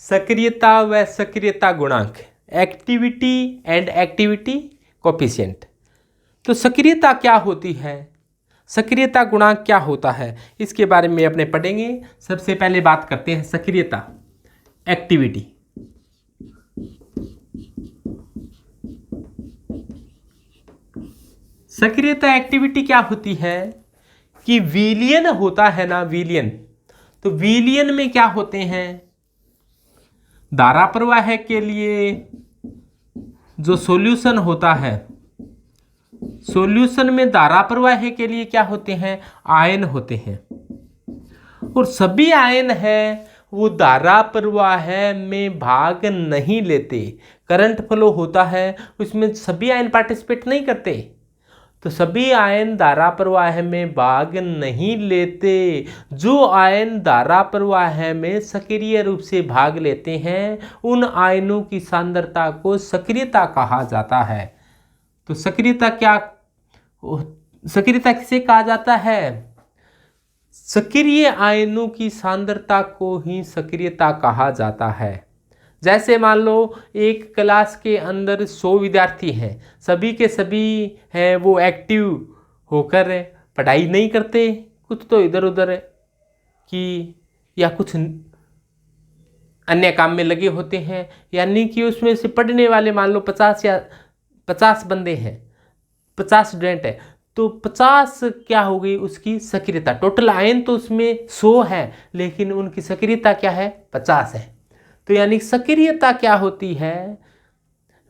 सक्रियता व सक्रियता गुणांक, एक्टिविटी एंड एक्टिविटी कोफिशिएंट। तो सक्रियता क्या होती है, सक्रियता गुणांक क्या होता है, इसके बारे में अपने पढ़ेंगे। सबसे पहले बात करते हैं सक्रियता, एक्टिविटी। सक्रियता एक्टिविटी क्या होती है कि विलियन होता है ना, विलियन। तो विलियन में क्या होते हैं, धारा प्रवाह के लिए जो सॉल्यूशन होता है, सॉल्यूशन में धारा प्रवाह के लिए क्या होते हैं, आयन होते हैं। और सभी आयन है वो धारा प्रवाह में भाग नहीं लेते। करंट फ्लो होता है उसमें सभी आयन पार्टिसिपेट नहीं करते, तो सभी आयन धारा प्रवाह में भाग नहीं लेते। जो आयन धारा प्रवाह में सक्रिय रूप से भाग लेते हैं उन आयनों की सांद्रता को सक्रियता कहा जाता है। तो सक्रियता क्या, सक्रियता किसे कहा जाता है, सक्रिय आयनों की सांद्रता को ही सक्रियता कहा जाता है। जैसे मान लो एक क्लास के अंदर 100 विद्यार्थी हैं, सभी के सभी हैं वो एक्टिव होकर पढ़ाई नहीं करते, कुछ तो इधर उधर की या कुछ अन्य काम में लगे होते हैं। यानी कि उसमें से पढ़ने वाले मान लो 50 बंदे हैं, 50 स्टूडेंट है, तो 50 क्या हो गई उसकी सक्रियता। टोटल आयन तो उसमें 100 है लेकिन उनकी सक्रियता क्या है, 50 है। तो यानी सक्रियता क्या होती है,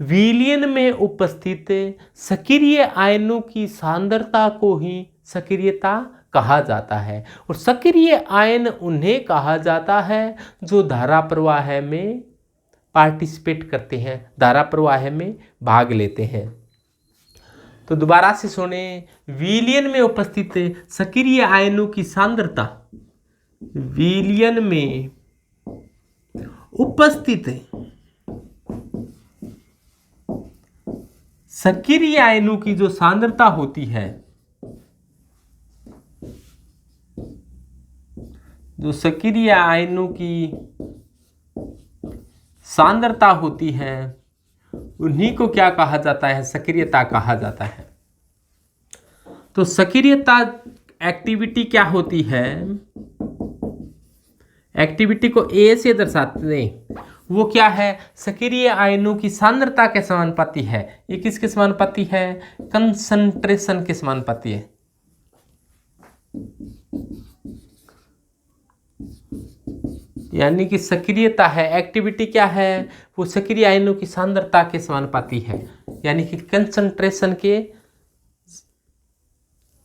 विलयन में उपस्थित सक्रिय आयनों की सांद्रता को ही सक्रियता कहा जाता है। और सक्रिय आयन उन्हें कहा जाता है जो धारा प्रवाह में पार्टिसिपेट करते हैं, धारा प्रवाह में भाग लेते हैं। तो दोबारा से सुने, विलयन में उपस्थित सक्रिय आयनों की सांद्रता, विलयन में उपस्थित सक्रिय आयनों की जो सांद्रता होती है, जो सक्रिय आयनों की सांद्रता होती है उन्हीं को क्या कहा जाता है, सक्रियता कहा जाता है। तो सक्रियता एक्टिविटी क्या होती है, एक्टिविटी को ए से दर्शाते हैं, वो क्या है, सक्रिय आयनों की सांद्रता के समानुपाती है। ये किसके समानुपाती है, कंसंट्रेशन के समानुपाती है। यानी कि सक्रियता है, एक्टिविटी क्या है, वो सक्रिय आयनों की सांद्रता के समानुपाती है, यानी कि कंसंट्रेशन के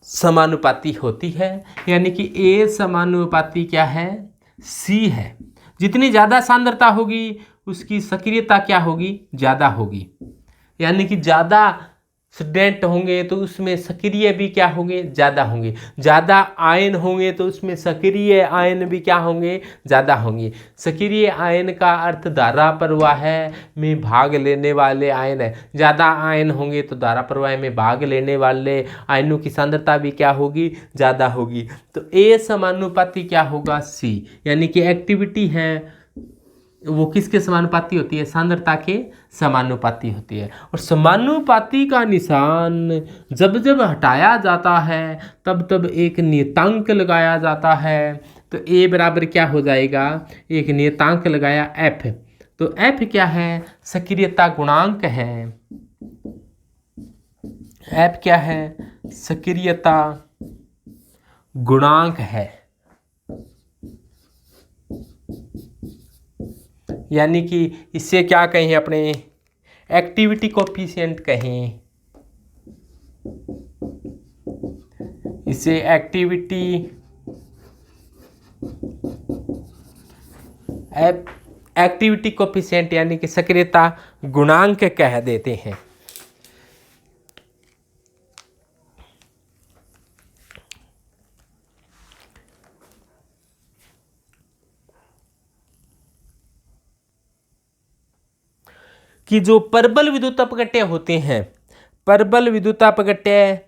समानुपाती होती है। यानी कि ए समानुपाती क्या है, सी है। जितनी ज़्यादा सांद्रता होगी उसकी सक्रियता क्या होगी, ज़्यादा होगी। यानी कि ज़्यादा स्टूडेंट होंगे तो उसमें सक्रिय भी क्या होंगे, ज़्यादा होंगे। ज़्यादा आयन होंगे तो उसमें सक्रिय आयन भी क्या होंगे, ज़्यादा होंगे। सक्रिय आयन का अर्थ धारा प्रवाह में भाग लेने वाले आयन है। ज़्यादा आयन होंगे तो धारा प्रवाह में भाग लेने वाले आयनों की सांद्रता भी क्या होगी, ज़्यादा होगी। तो ए समानुपाती क्या होगा, सी। यानी कि एक्टिविटी है वो किसके समानुपाती होती है, सांद्रता के समानुपाती होती है। और समानुपाती का निशान जब जब हटाया जाता है तब तब एक नियतांक लगाया जाता है। तो ए बराबर क्या हो जाएगा, एक नियतांक लगाया एफ। तो एफ क्या है, सक्रियता गुणांक है। एफ क्या है, सक्रियता गुणांक है। यानी कि इससे क्या कहें, अपने एक्टिविटी कोफिशिएंट कहें, इसे एक्टिविटी कोफिशिएंट यानी कि सक्रियता गुणांक कह देते हैं। कि जो परबल विद्युत अपघट्य होते हैं, परबल विद्युत अपघट्य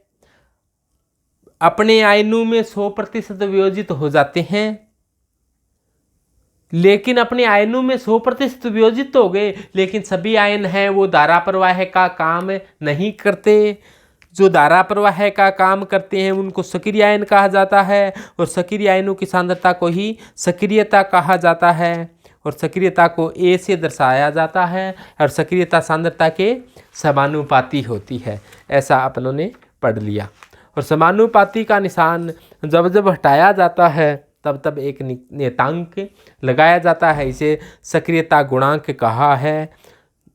अपने आयनों में 100% वियोजित हो जाते हैं, लेकिन अपने आयनों में 100% वियोजित तो हो गए, लेकिन सभी आयन हैं वो धारा प्रवाह का काम नहीं करते। जो धारा प्रवाह का काम करते हैं उनको सक्रिय आयन कहा जाता है, और सक्रिय आयनों की सांद्रता को ही सक्रियता कहा जाता है, और सक्रियता को A से दर्शाया जाता है, और सक्रियता सांद्रता के समानुपाती होती है। ऐसा अपनों ने पढ़ लिया। और समानुपाती का निशान जब जब हटाया जाता है तब तब एक नियतांक लगाया जाता है। इसे सक्रियता गुणांक कहा है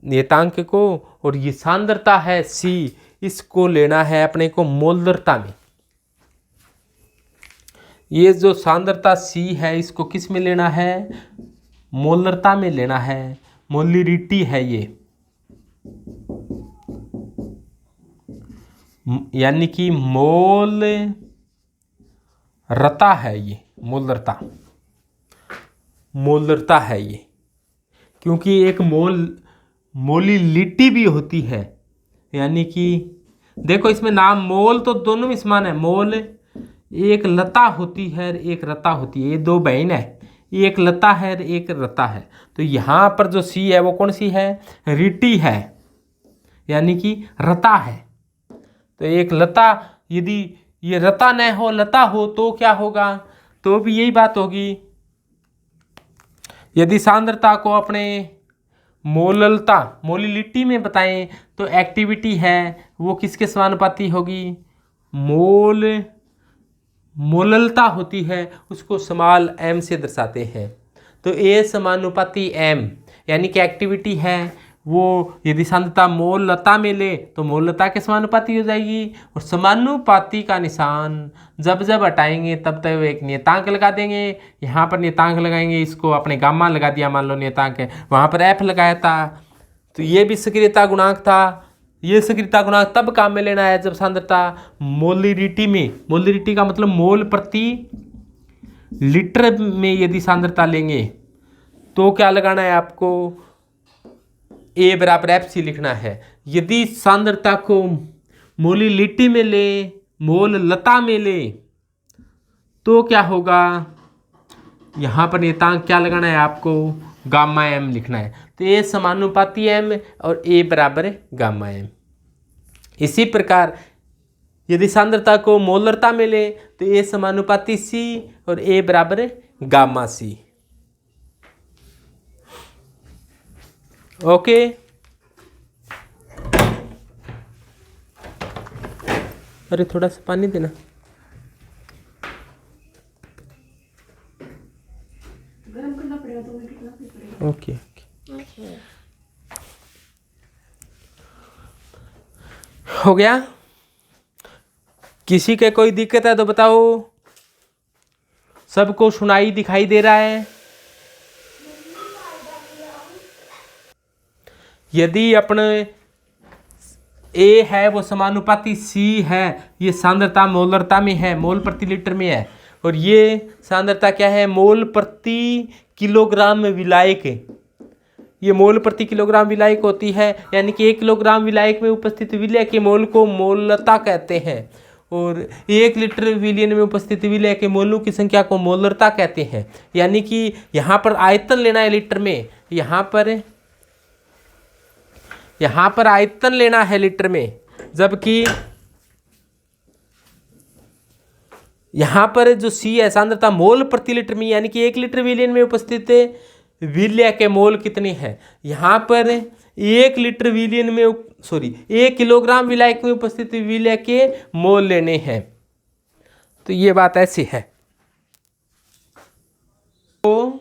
नियतांक को। और ये सांद्रता है C, इसको लेना है अपने को मोलरता में। ये जो सांद्रता C है इसको किस में लेना है? मोलरता में लेना है। मोलिरिटी है ये, यानी कि मोल रता है ये, मोलरता है ये। क्योंकि एक मोलिलिटी भी होती है, यानी कि देखो इसमें नाम मोल तो दोनों में समान है। मोल एक लता होती है, एक रता होती है, ये दो बहन है, एक लता है एक रता है। तो यहाँ पर जो सी है वो कौन सी है? रिटी है, यानी कि रता है। तो एक लता, यदि ये रता न हो लता हो तो क्या होगा? तो भी यही बात होगी। यदि सांद्रता को अपने मोलिलिटी में बताएं तो एक्टिविटी है वो किसके समानुपाती होगी? मोललता होती है, उसको स्मॉल m से दर्शाते हैं। तो A समानुपाती m, यानी कि एक्टिविटी है वो यदि सांद्रता मोललता में ले तो मोललता के समानुपाती हो जाएगी। और समानुपाती का निशान जब जब हटाएंगे तब तक एक नियतांक लगा देंगे। यहाँ पर नियतांक लगाएंगे, इसको अपने गामा लगा दिया, मान लो नियतांक है, वहाँ पर f लगाया था, तो ये भी सक्रियता गुणांक था। ये सक्रियता गुणांक तब काम में लेना है जब सांद्रता मोलिरिटी में, मोलिरिटी का मतलब मोल प्रति लीटर में यदि सांद्रता लेंगे तो क्या लगाना है आपको? A बराबर FC लिखना है। यदि सांद्रता को मोलिलिटी में ले, मोललता में ले तो क्या होगा? यहाँ पर नियतांक क्या लगाना है आपको? गामा m लिखना है। तो A समानुपाती m और A बराबर गामा m। इसी प्रकार यदि सांद्रता को मोलरता में ले तो A समानुपाती C और A बराबर गामा C। ओके, अरे थोड़ा सा पानी देना। गरम करना पड़ेगा, 2 मिनट रखना पड़ेगा। ओके, हो गया? किसी के कोई दिक्कत है तो बताओ। सबको सुनाई दिखाई दे रहा है? यदि अपने A है वो समानुपाती C है, ये सांद्रता मोलरता में है, मोल प्रति लीटर में है, और ये सांद्रता क्या है? मोल प्रति किलोग्राम में विलायक है। ये मोल प्रति किलोग्राम विलायक होती है, यानी कि 1 किलोग्राम विलायक में उपस्थित विलय के मोल को मोललता कहते हैं, और 1 लीटर विलयन में उपस्थित विलय के मोलों की संख्या को मोलरता कहते हैं। यानी कि यहाँ पर आयतन लेना है लीटर में, यहाँ पर आयतन लेना है लीटर में, जबकि यहाँ पर जो C है सांद्रता मोल प्रति लीटर में, यानी कि 1 लीटर विलयन में उपस्थित विलय के मोल कितने हैं? यहाँ पर 1 लीटर विलयन में 1 किलोग्राम विलायक में उपस्थित विलय के मोल लेने हैं। तो ये बात ऐसी है। तो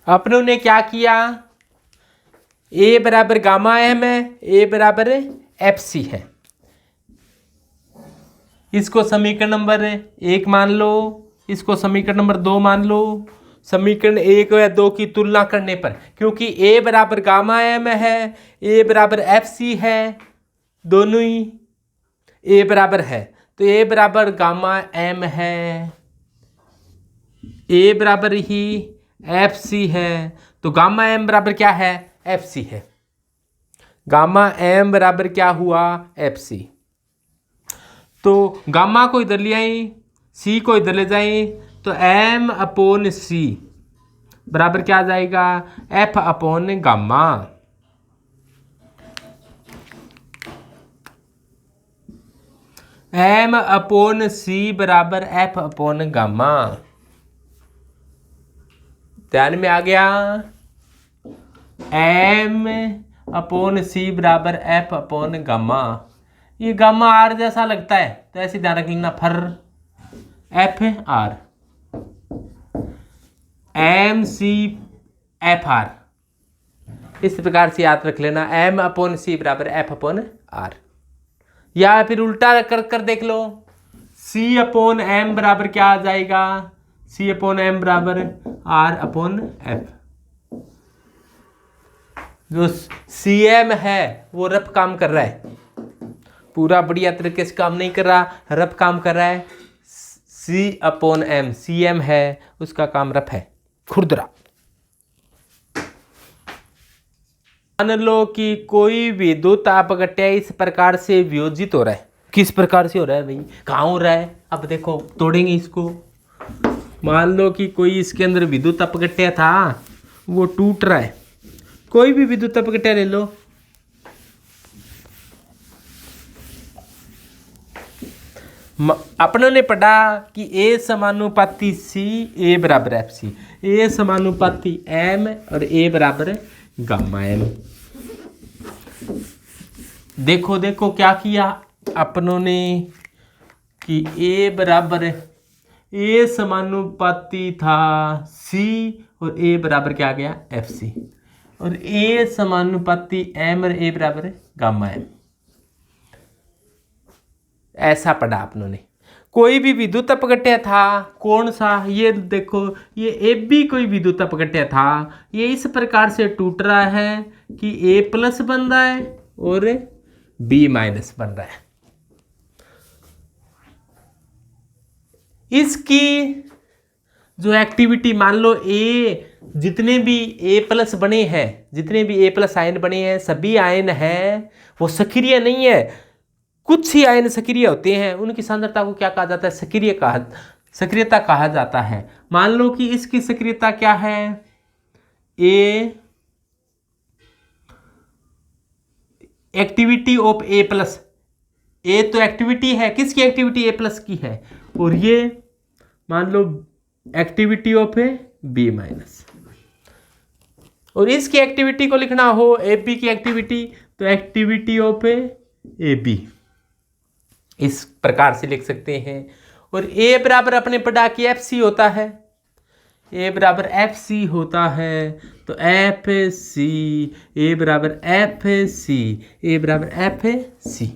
अपनों ने क्या किया? A बराबर गामा m है, A बराबर FC है। इसको समीकरण नंबर 1 मान लो, इसको समीकरण नंबर 2 मान लो। समीकरण 1 या 2 की तुलना करने पर, क्योंकि A बराबर गामा m है, A बराबर FC है, दोनों ही A बराबर है, तो A बराबर गामा m है, A बराबर ही FC है, तो गामा m बराबर क्या है? FC है। गामा m बराबर क्या हुआ? FC। तो गामा को इधर ले आए, C को इधर ले जाएं, तो एम अपॉन सी बराबर क्या आ जाएगा, F upon gamma. M upon C बराबर एफ अपॉन गामा। ध्यान में आ गया। एम अपॉन सी बराबर एफ अपॉन गामा। ये गामा आर जैसा लगता है तो ऐसे ध्यान रख लेना, for F R, M C F R, इस प्रकार से याद रख लेना। एम अपॉन सी बराबर एफ अपॉन आर। या फिर उल्टा कर कर देख लो, सी अपॉन एम बराबर क्या आ जाएगा, सी अपॉन एम बराबर आर अपॉन एफ। जो सी एम है वो रफ काम कर रहा है, पूरा बढ़िया तरीके से काम नहीं कर रहा, रफ काम कर रहा है। सी अपॉन एम, सी एम है उसका काम रफ है, खुरदरा। मान लो कि कोई विद्युत अपघट्य इस प्रकार से वियोजित हो रहा है। किस प्रकार से हो रहा है भाई, कहाँ हो रहा है, अब देखो तोड़ेंगे इसको। मान लो कि कोई इसके अंदर विद्युत अपघट्य था, वो टूट रहा है। कोई भी विद्युत अपघट्य ले लो, अपनों ने पढ़ा कि ए समानुपाती सी, ए बराबर एफ सी, ए समानुपाती एम और ए बराबर गामा एम। देखो देखो क्या किया अपनों ने कि ए बराबर, ए समानुपाती था सी और ए बराबर क्या आ गया एफ सी, और ए समानुपाती एम और ए बराबर गामा एम। ऐसा पढ़ा अपनों ने। कोई भी विद्युत अपघट्य था, कौन सा, ये देखो, ये ए बी कोई विद्युत अपघट्य था, ये इस प्रकार से टूट रहा है कि ए प्लस बन रहा है और बी माइनस बन रहा है। इसकी जो एक्टिविटी, मान लो ए, जितने भी ए प्लस बने हैं, जितने भी ए प्लस आयन बने हैं, सभी आयन हैं वो सक्रिय नहीं है। कुछ ही आयन सक्रिय होते हैं, उनकी सांद्रता को क्या कहा जाता है, सक्रियता कहा जाता है। मान लो कि इसकी सक्रियता क्या है, ए एक्टिविटी ऑफ ए प्लस, ए तो एक्टिविटी है, किसकी एक्टिविटी, ए प्लस की है, और ये मान लो activity of A B minus. और इसकी एक्टिविटी को लिखना हो, ए बी की एक्टिविटी, तो एक्टिविटी ऑफ ए बी, इस प्रकार से लिख सकते हैं। और ए बराबर अपने पढ़ा कि एफ सी होता है, ए बराबर एफ सी होता है, तो एफ सी, ए बराबर एफ सी, ए बराबर एफ सी।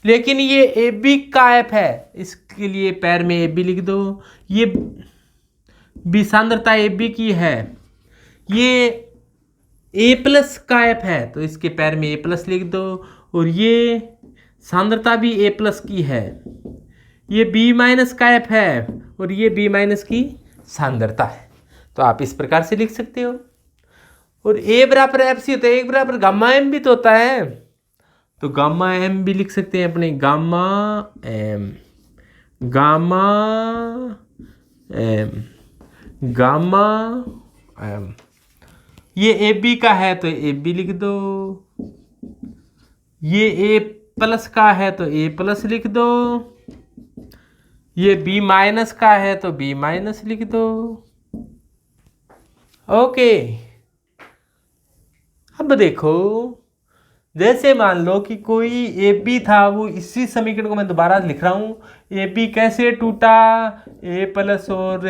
लेकिन ये ए बी का एफ है, इसके लिए पैर में ए बी लिख दो। ये बी सांद्रता ए बी की है, ये ए प्लस का एफ है, तो इसके पैर में ए प्लस लिख दो। और ये सांद्रता भी ए प्लस की है, ये बी माइनस का एफ है, और ये बी माइनस की सांद्रता है, तो आप इस प्रकार से लिख सकते हो। और ए बराबर एफ सी होता है, एक बराबर गामा एम भी तो होता है, तो गामा एम भी लिख सकते हैं अपने, gamma M, gamma M, gamma M. ये ए बी का है तो ए बी लिख दो, ये ए प्लस का है तो ए प्लस लिख दो, ये बी माइनस का है तो बी माइनस लिख दो। ओके, अब देखो, जैसे मान लो कि कोई ए बी था, वो इसी समीकरण को मैं दोबारा लिख रहा हूं, ए बी कैसे टूटा, ए प्लस और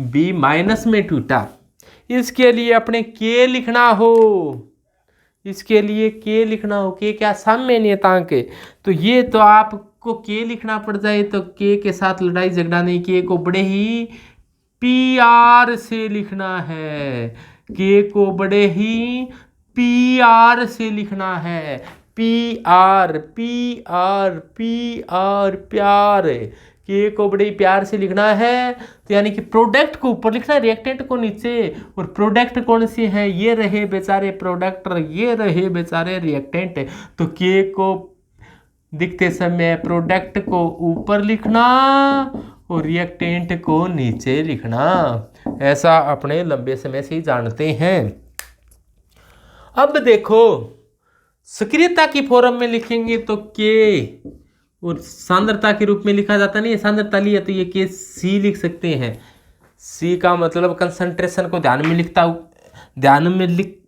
बी माइनस में टूटा। इसके लिए अपने के लिखना हो, इसके लिए के लिखना हो, के क्या साम्य नियतांक है, तो ये तो आपको के लिखना पड़ जाए, तो के के साथ लड़ाई झगड़ा नहीं, के को बड़े ही पी आर से लिखना है, के को बड़े ही पी आर से लिखना है, P R P R P R, प्यार, के को बड़े प्यार से लिखना है। तो यानी कि प्रोडक्ट को ऊपर लिखना है, रिएक्टेंट को नीचे, और प्रोडक्ट कौन से हैं, ये रहे बेचारे प्रोडक्ट और ये रहे बेचारे रिएक्टेंट। तो के को दिखते समय प्रोडक्ट को ऊपर लिखना और रिएक्टेंट को नीचे लिखना। ऐसा अपने लंबे समय से ही जानते हैं। अब देखो सक्रियता की फॉर्म में लिखेंगे तो के, और सांद्रता के रूप में लिखा जाता नहीं है, सांद्रता लिया तो ये के सी लिख सकते हैं। सी का मतलब कंसंट्रेशन को ध्यान में लिख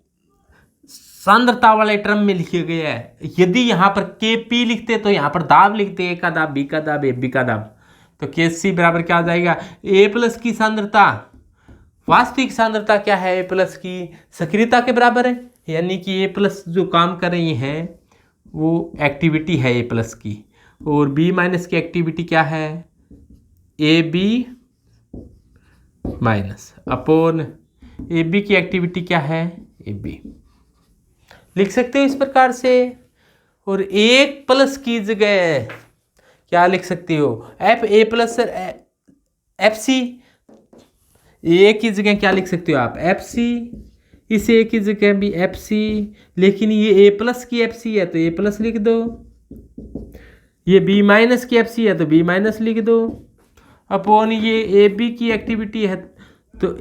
सांद्रता वाले टर्म में लिखे गया है। यदि यहाँ पर के पी लिखते तो यहाँ पर दाब लिखते, ए का दाब, बी का दाब, ए बी का दाब, तो के सी बराबर क्या हो जाएगा, ए प्लस की सांद्रता, वास्तविक सांद्रता क्या है, ए प्लस की सक्रियता के बराबर है। यानी कि ए प्लस जो काम कर रही हैं वो एक्टिविटी है ए प्लस की, और बी माइनस की एक्टिविटी क्या है, A B minus upon A B की एक्टिविटी क्या है, ए बी। लिख सकते हो इस प्रकार से। और एक प्लस की जगह क्या लिख सकते हो, F A plus F C, A की जगह क्या लिख सकते हो आप, एफ सी, इस ए की जगह भी एफ सी, लेकिन ये ए प्लस की एफ सी है तो ए प्लस लिख दो, ये बी माइनस की एफ सी है तो बी माइनस लिख दो, अपॉन ये ए बी की एक्टिविटी है तो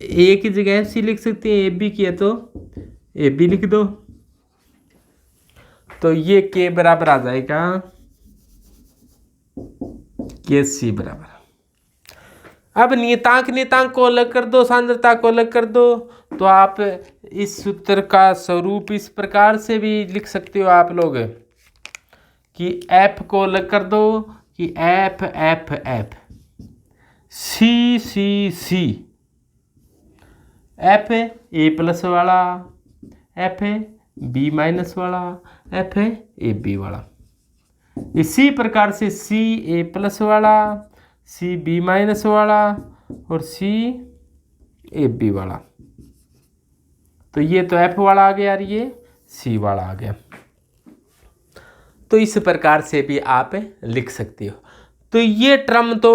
ए की जगह एफ सी लिख सकते हैं, ए बी की है तो ए बी लिख दो। तो ये के बराबर आ जाएगा के सी बराबर। अब नियतांक को अलग कर दो, सांद्रता को अलग कर दो, तो आप इस सूत्र का स्वरूप इस प्रकार से भी लिख सकते हो आप लोग कि एफ को अलग कर दो कि एफ एफ एफ, सी सी सी, एफ है ए प्लस वाला, एफ है बी माइनस वाला, एफ है ए बी वाला। इसी प्रकार से सी ए प्लस वाला, सी बी माइनस वाला और सी ए बी वाला। तो ये तो एफ वाला आ गया और ये सी वाला आ गया। तो इस प्रकार से भी आप लिख सकते हो। तो ये टर्म तो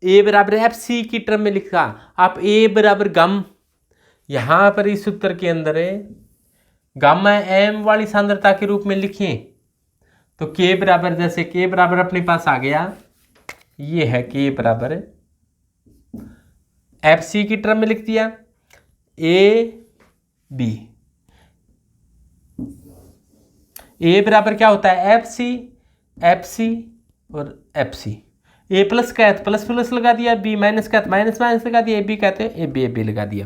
ए बराबर एफ सी की टर्म में लिखा, आप ए बराबर गम, यहाँ पर इस सूत्र के अंदर गामा एम वाली सांद्रता के रूप में लिखें तो के बराबर, जैसे के बराबर अपने पास आ गया, ये है के बराबर एफ सी की टर्म में लिख दिया, ए बी, ए बराबर क्या होता है एफ सी और एफ सी, ए प्लस का है तो प्लस प्लस लगा दिया, बी माइनस का तो माइनस माइनस लगा दिया, ए बी कहते हैं ए बी लगा दिया।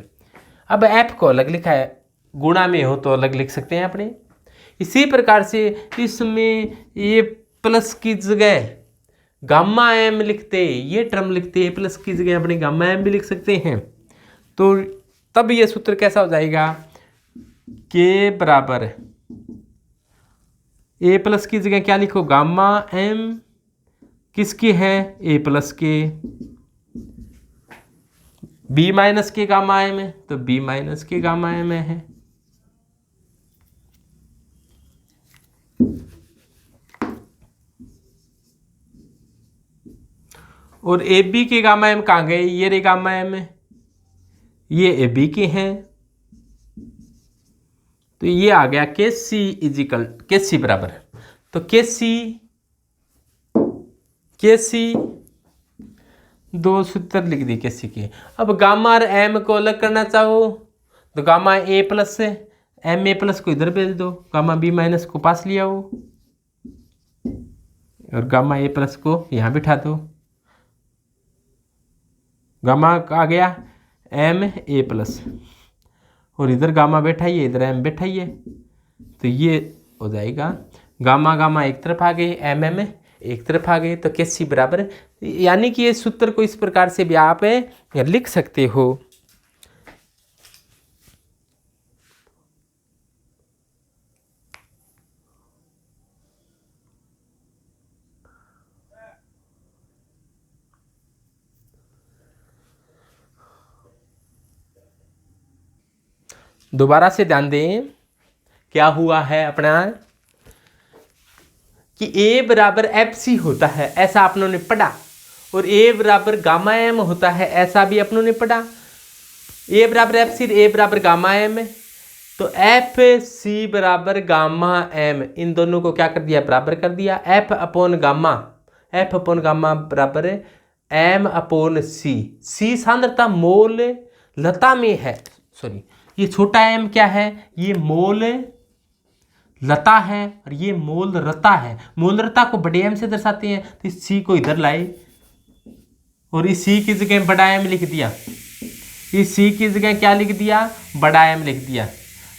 अब एफ को अलग लिखा है, गुणा में हो तो अलग लिख सकते हैं अपने। इसी प्रकार से इसमें ए प्लस की जगह गामा एम लिखते, ये टर्म लिखते, ए प्लस की जगह अपने गामा एम भी लिख सकते हैं। तो तब ये सूत्र कैसा हो जाएगा, के बराबर ए प्लस की जगह क्या लिखो, गामा एम किसकी है, ए प्लस के, बी माइनस के गामा एम है तो बी माइनस के गामा एम है। और ए बी के गामा एम कहाँ गए, ये रे गामा एम है, ये ए बी के हैं, तो ये आ गया के सी इजिकल, के सी बराबर, तो के सी दो सूत्र लिख दी के सी के। अब गामा और एम को अलग करना चाहो तो गामा ए प्लस से एम ए प्लस को इधर भेज दो, गामा बी माइनस को पास लिया हो और गामा ए प्लस को यहाँ बिठा दो, गामा आ गया एम ए प्लस और इधर गामा बैठाइए, इधर एम बैठाइए, तो ये हो जाएगा गामा गामा एक तरफ आ गए, एम एम एक तरफ आ गए, तो के सी बराबर, यानी कि ये सूत्र को इस प्रकार से भी आप लिख सकते हो। दोबारा से ध्यान दें क्या हुआ है अपना कि A बराबर एफ सी होता है, ऐसा आप लोगों ने पढ़ा, और A बराबर गामा एम होता है, ऐसा भी आप लोगों ने पढ़ा। A बराबर एफ सी, A बराबर गामा एम है, तो एफ सी बराबर गामा एम, इन दोनों को क्या कर दिया, बराबर कर दिया, F upon gamma, F upon gamma बराबर एम अपॉन सी। सी सांद्रता मोल लता में है, सॉरी ये छोटा एम क्या है, ये मोल लता है और ये मोल रता है। मोल रता को बड़े एम से दर्शाते हैं, तो इस सी को इधर लाए और इस सी की जगह बड़ा एम लिख दिया, इस सी की जगह क्या लिख दिया, बड़ा एम लिख दिया।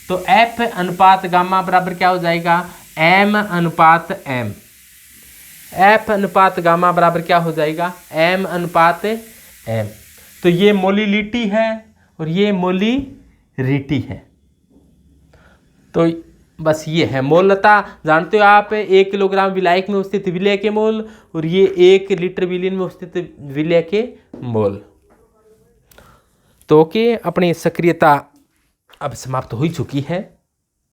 तो एफ अनुपात गामा बराबर क्या हो जाएगा, एम अनुपात एम। एफ अनुपात गामा बराबर क्या हो जाएगा, एम अनुपात एम। तो ये मोलिलिटी है और ये मोलिरिटी है। तो बस ये है मोलता, जानते हो आप 1 किलोग्राम विलायक में उपस्थित विलय के मोल और ये 1 लीटर विलीन में उपस्थित विलय के मोल। तो ओके, अपनी सक्रियता अब समाप्त हो ही चुकी है।